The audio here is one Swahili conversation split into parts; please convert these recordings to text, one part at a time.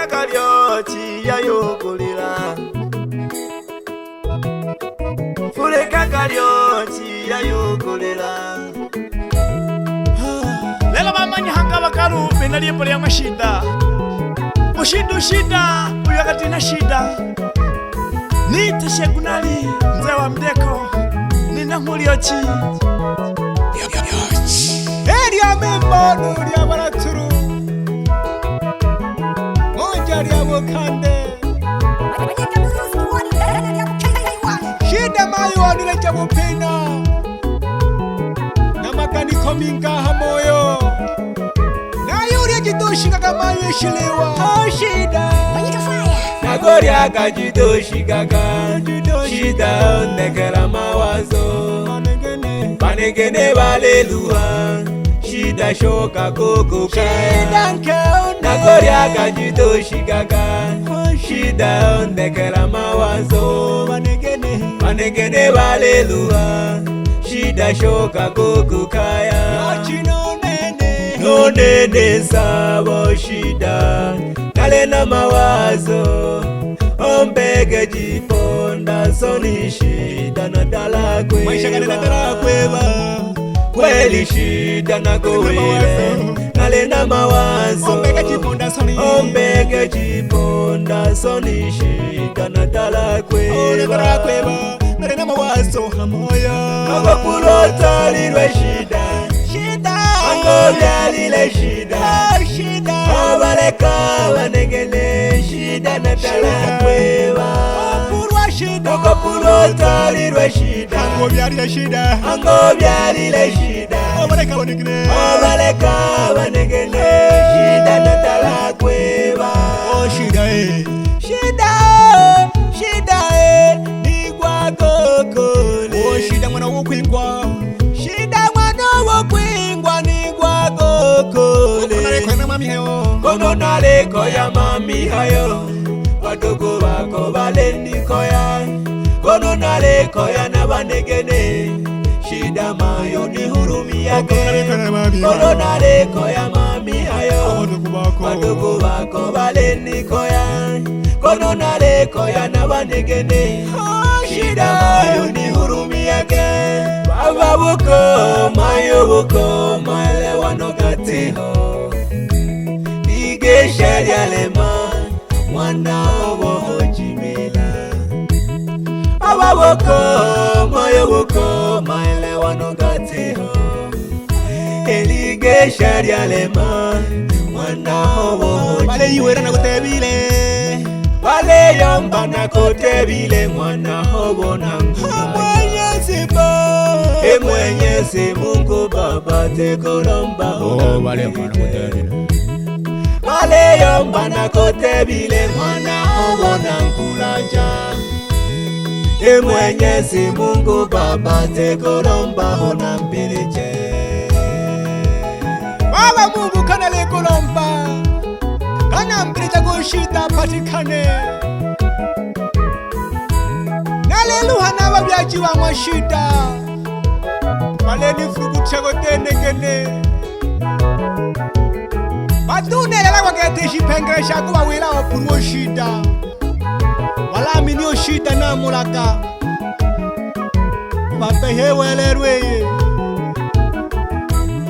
kakalyochi yayokolera fule kakalyochi yayokolera lelo bamanyi hanga bakalu benalipo lya mashida ushida uyakati na shida nite shegunali mzee wa mdeko nina muliochi Eria membono lya baraturu Monja lya bokande Shida mayo wanule jabu pena Na makaniko minga hamoyo Na yuri jitoshika kama yeshiliwa Shida Nagori akajitoshika Shida ondekela mawazo Panegene baleluha Shida shoka koko kaya Nagori akajitoshika Shida ondekela mawazo Panegene baleluha Shida shoka koko kaya No nene sabo shida Kale na mawazo Ombege jiponda soni shida na dala kwe Maisha kale na dala kweba Kweli shida na kowele Kale na mawazo Ombege jiponda soni shida na dala kweba Kale na mawazo hamoya Kaba pulota lilwe shida Angobya lile shida Obaleka wanegene shida na dala kweba Okapulota lilwe shida Angobya lile shida Obaleka wanegene shida na dala kweba Shida Nigwa kokole Shida mwana wokwingwa Kono naleko ya mami hayo Wadogo wako balendi koya Kono naleko ya nabanegene Shida mayo ni hurumi yake Kono naleko ya mami hayo Wadogo wako balendi koya Kono naleko ya nabanegene Shida mayo ni hurumi yake Baba buko mayo buko maelewano gateho Shari alema mwana obo hojimila Ababoko moyo boko maelewano gateho Elige shari alema mwana obo hojimila Wale yuwera na kutebile Wale yomba na kutebile mwana obo na ngula Mwenyezi Mungu Baba tekolomba wale mwana kutebile Wale yomba na kotebile mwana obona nkulaja Mwenyezi Mungu Baba tekolomba hona mbiliche Baba Mungu kana lekolomba Kana mbiliche kushida patikane Naleluha na wabyaji wa mwashida Wale nifurukucha kotenegene Badune lela wakete shipengere shaku wawila wapuruo shida Wala minio shida na mulaka Wapehe welerweye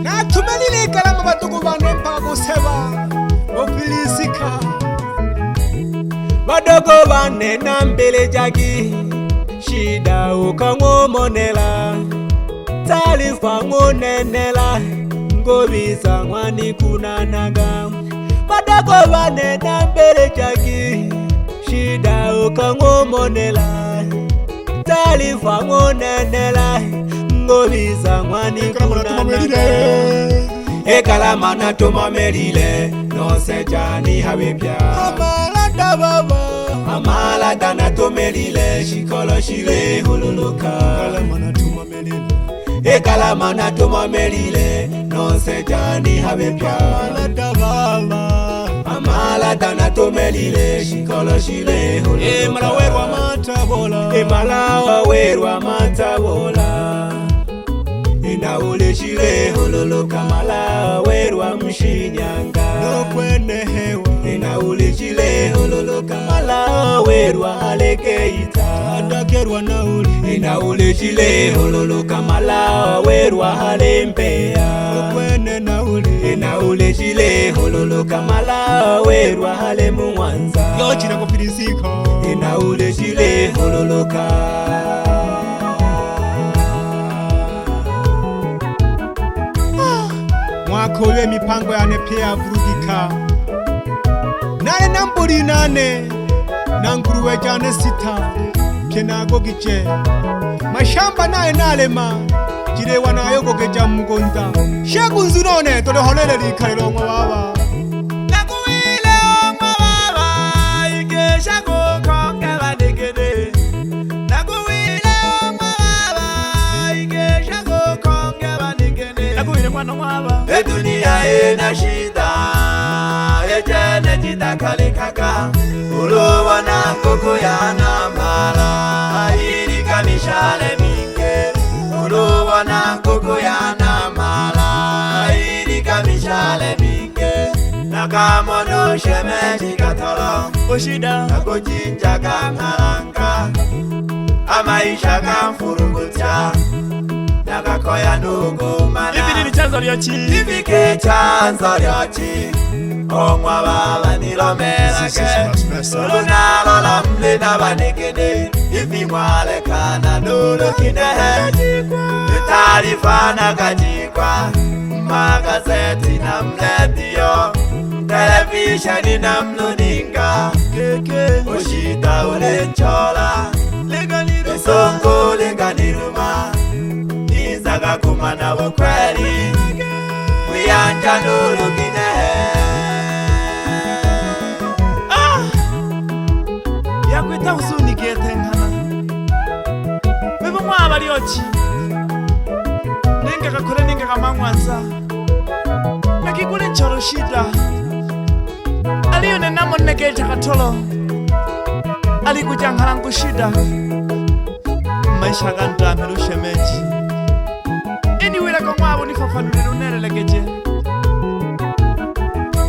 Na tumelile kalama batuku vanempa kuseba Ofilisika Badogo vane na mbele jagi Shida ukangomonela Talifa ngonenela Ngobiza mwani kunanaga Badogo vane na mbele jagi Shida ukangomonela Talifa ngonenela Ngobiza mwani kunanaga Ekalama na tumamelile No sejani hawepya Amalada baba Amalada na tumelile Shikolo shile hululuka Ekalama na tumamelile Ekalama na tumamelile No sejani hawepya Amalada baba Amalada na tumelile Shikolo shile hululuka Emala werwa matabola Emala werwa matabola Inaule shile hululuka Mala werwa mshinyanga No kwene hewa Inaule shile werwa hale keita adakerwa nauli nauli chile hololo kamala werwa hale Mbeya kwene nauli chile hololo kamala werwa hale Mwanza yo china kufilisika nauli chile hololo ka mwaka uwe mipango yane pia vurugika nane namburi 8 na nguruwe jane 6 kenago giche mashamba naye nalema jirewa nayo gogeja mugonda shegu nzu none tole holele likariro mwa baba nakuwile mwa baba ikesha kukonge banigede nakuwile mwa baba ikesha kukonge banigede nakuwile mwana mwa baba dunia ina shida ejene jidakale kaka ulubona koko yana mala irika mishale minge ulubona koko yana mala irika mishale minge nakamono shemeji katolo ushida nakujinja kangalanga amaisha kamfurugutia nakakoya nugumana ibi ni chanzo lyochi ibi ke chanzo lyochi omwa baba nilomelake solunalo la mle na banekede ibi mwale kana nulu kinehe taarifa na kajikwa magazeti na mledio televisheni na mluninga ushita ule nchola isongo linganiruma izaga kumana ukweli wiyanja nulu kinehe yakwita huzuni getengana bebe mwaba lyochi ninga kakore ninga kamangwanza nakikule nchoro shida aliyo nenamo negeja katolo alikuja ngalangu shida maisha gandamelu shemeji iniwila kwa mwabo nifafanule lunelelegeje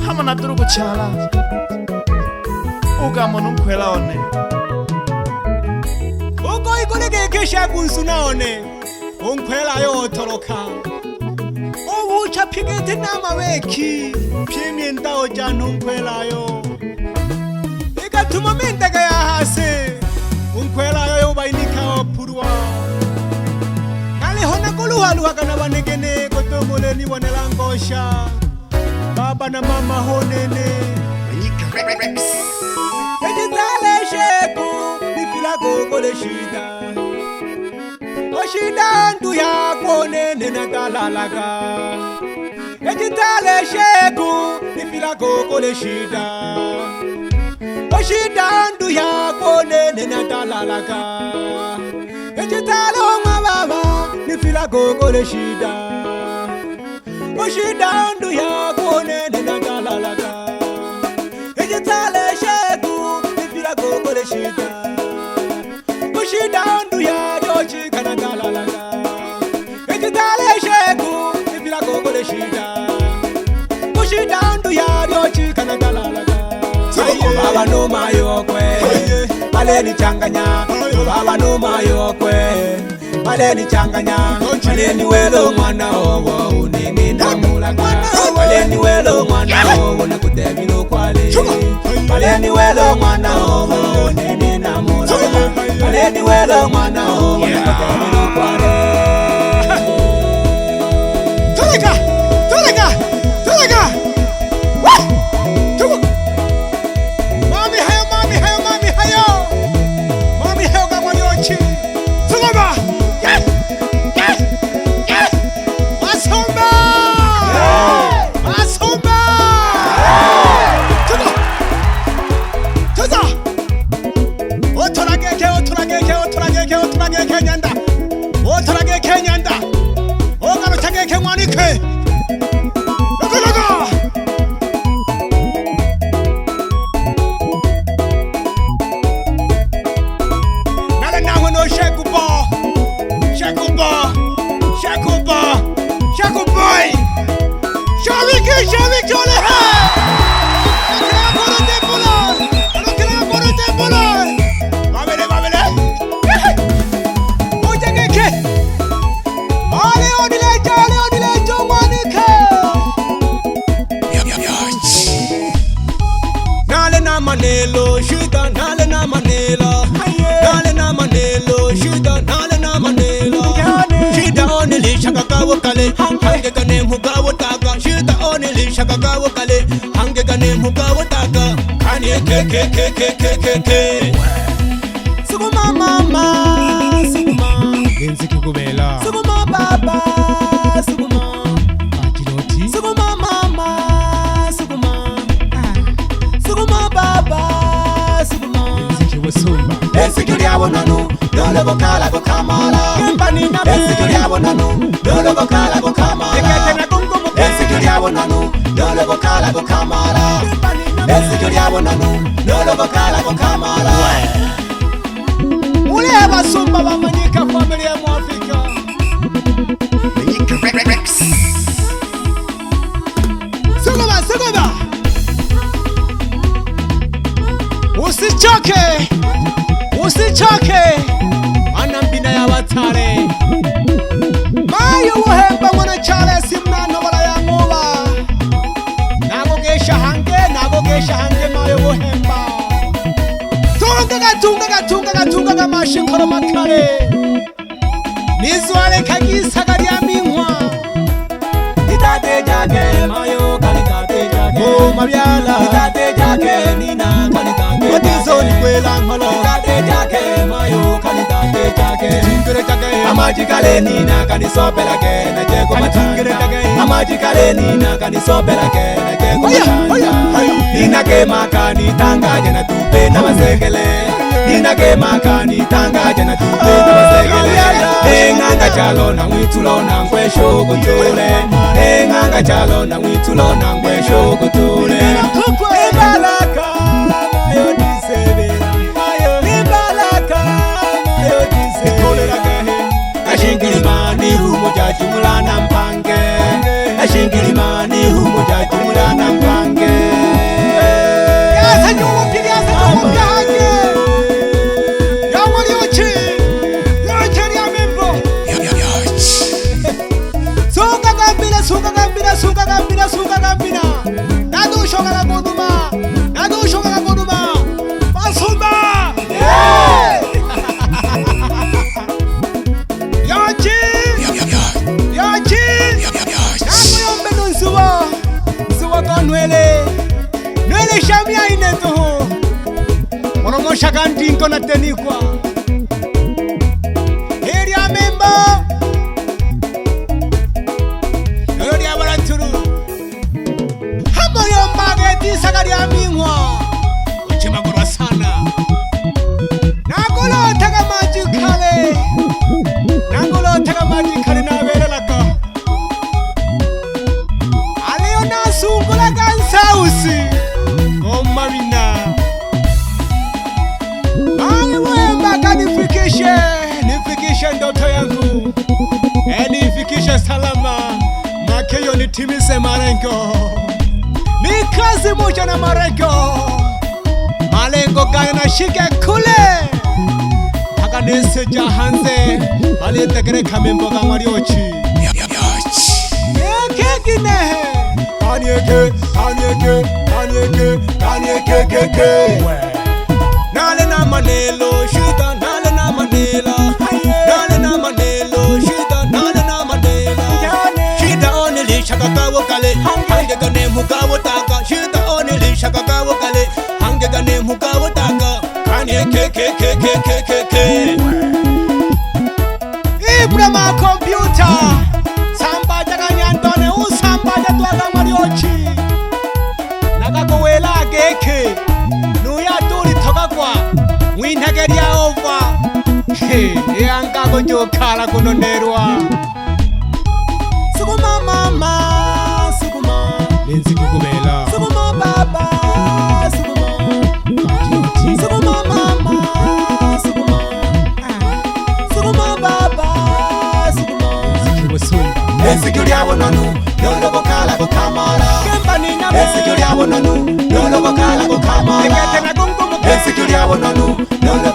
hama naduru kuchala ugamonu mkwela one uko ikonegekesha kunsu naone unkwela yotoroka ubucha pigete namabeki pyemye ndao jano unkwela yo igatuma mendega ya hase unkwela yo yobainika opurwa kale hona koluhaluha kana banegene kotomole ni wanelangosha baba na mama honene ejitale sheku nifila gogole shida oshida ndu ya konene na talalaga ejitale sheku nifila gogole shida oshida ndu ya konene na talalaga ejitale mwa baba nifila gogole shida oshida ndu ya konene na talalaga ejitale sheku nifila gogole shida oshida ndu ya dochi kana talalaga ejitale sheku nifila gogole shida oshida ndu ya dochi kana talalaga baba no mayo kwe bale ni changanya baba no mayo kwe bale ni changanya bale ni welo mwana owo unini namulaga bale ni welo mwana owo nakutebilo kwale bale ni welo mwana owo unini namulaga bale ni welo mwana owo nakutebilo kwale na manelo shida nale na manela nale na manelo shida nale na manela shida onili shakakawo kale hange kane mugawo taka shida onili shakakawo kale hange kane mugawo taka kanye ke sukuma mama sukuma Lenzi kikubela sukuma baba sukuma Akiloti sukuma mama sukuma sukuma baba sukuma Lenzi kiwasumba esikiri abonanu dole bokala bokamala kempani na esikiri abonanu dole bokala bokamala ekete na kungumu esikiri abonanu dole bokala bokamala esikiri abonanu dole bokala bokamala ule abasumba bamanyika familia mu Afrika Sugaba usichoke anambina ya batare mayo wohemba mwana chale simna nobala ya ngoba nagogesha hange mayo wohemba tunga gamashikoro makare nizwale kagisaga lya minwa itate jage mayo kanikate jage o mabyala itate jage nina kanikate matizo ni kwela ngolo itate jage mayo kanikate jage tingere jage amaji kale nina kanisopela ke na jego matingere jage amaji kale nina kanisopela ke na jego matanga nina ke makani tangaje na tupe na masegele nina ke makani tangaje na tupe na masegele enganga chalo na mwitulo na ngwesho gutule enganga chalo na mwitulo na ngwesho gutule ibalaka mayo disebe ibalaka mayo disebe kolera gahe ashingilimani humo jajumula na mpange ashingilimani humo jajumula na mpange yasa nyumo pili yasa nyumo gahe yamoliochi Suka gambina Nadu shogala goduma Basumba Yachi Nadu yombe nunsuwa Suwa konwele Nwele shamia inetuhu Moromo shakantinko na tenikwa Heri ya membo Sagari amingwa uchimagura sana nagolo taga maji kale na berelaka aleo na sungula gansausi ngoma mina wewe nifikishe ndoto yangu nifikishe salama makeyo nitimise malengo ni kazi moja na malengo gani na shike kule mpaka nese jahanze aliyetegere kamembo ga mariochi kekine kanyeke nale na manelo shida nale na manela nale na manelo shida nale na manela shida onili shakakawo kale hange gane mugawo taka shida onili shakakawo kale hange gane mugawo taka kanye ke Ibrahima computer samba jaga nyandone usamba jatwaga mariochi nakakowela geke nuya tuli tokakwa mwinhageria ova yanga gojokala kunonerwa sukuma mama sukuma Lenzi kikubela sukuma baba sukuma Akiloti sukuma mama sukuma sukuma baba sukuma kiwasumba esikiri abonanu dole bokala bokamala kempani na esikiri abonanu dole bokala bokamala ekete na kungumu esikiri abonanu dole